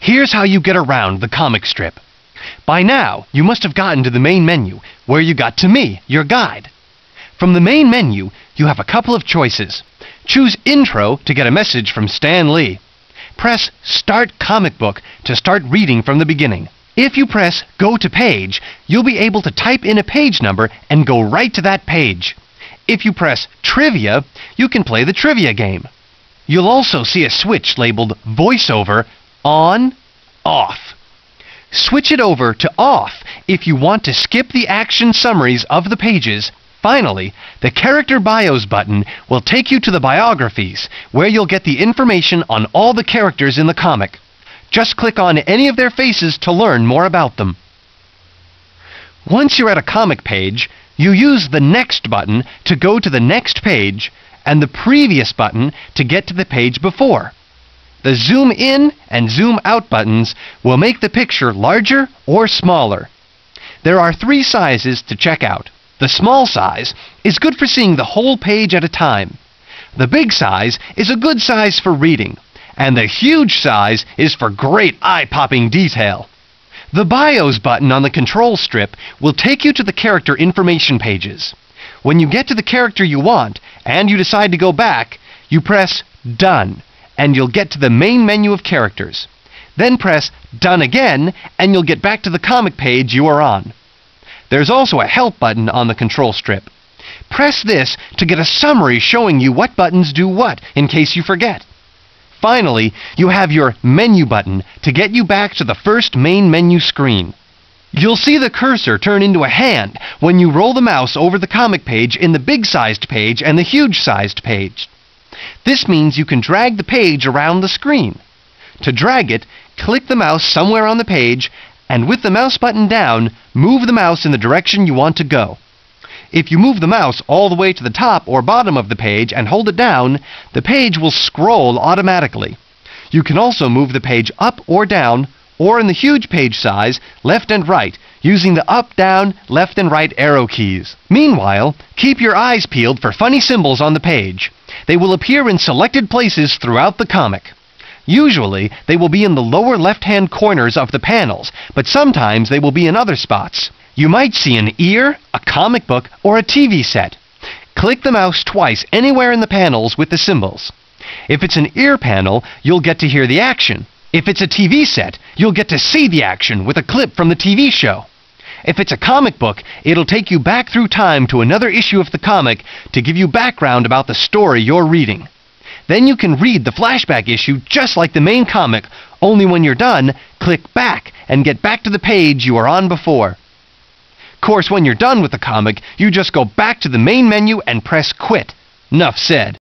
Here's how you get around the comic strip. By now, you must have gotten to the main menu, where you got to me, your guide. From the main menu, you have a couple of choices. Choose Intro to get a message from Stan Lee. Press Start Comic Book to start reading from the beginning. If you press Go to Page, you'll be able to type in a page number and go right to that page. If you press Trivia, you can play the trivia game. You'll also see a switch labeled VoiceOver On, Off. Switch it over to Off if you want to skip the action summaries of the pages. Finally, the Character Bios button will take you to the biographies, where you'll get the information on all the characters in the comic. Just click on any of their faces to learn more about them. Once you're at a comic page, you use the Next button to go to the next page and the Previous button to get to the page before. The Zoom In and Zoom Out buttons will make the picture larger or smaller. There are 3 sizes to check out. The small size is good for seeing the whole page at a time. The big size is a good size for reading, and the huge size is for great eye-popping detail. The Bios button on the control strip will take you to the character information pages. When you get to the character you want, and you decide to go back, you press Done, and you'll get to the main menu of characters. Then press Done again, and you'll get back to the comic page you are on. There's also a Help button on the control strip. Press this to get a summary showing you what buttons do what, in case you forget. Finally, you have your Menu button to get you back to the first main menu screen. You'll see the cursor turn into a hand when you roll the mouse over the comic page in the big-sized page and the huge-sized page. This means you can drag the page around the screen. To drag it, click the mouse somewhere on the page, and with the mouse button down, move the mouse in the direction you want to go. If you move the mouse all the way to the top or bottom of the page and hold it down, the page will scroll automatically. You can also move the page up or down, or in the huge page size, left and right, using the up, down, left and right arrow keys. Meanwhile, keep your eyes peeled for funny symbols on the page. They will appear in selected places throughout the comic. Usually, they will be in the lower left-hand corners of the panels, but sometimes they will be in other spots. You might see an ear, a comic book, or a TV set. Click the mouse twice anywhere in the panels with the symbols. If it's an ear panel, you'll get to hear the action. If it's a TV set, you'll get to see the action with a clip from the TV show. If it's a comic book, it'll take you back through time to another issue of the comic to give you background about the story you're reading. Then you can read the flashback issue just like the main comic, only when you're done, click back and get back to the page you were on before. Of course, when you're done with the comic, you just go back to the main menu and press Quit. Nuff said.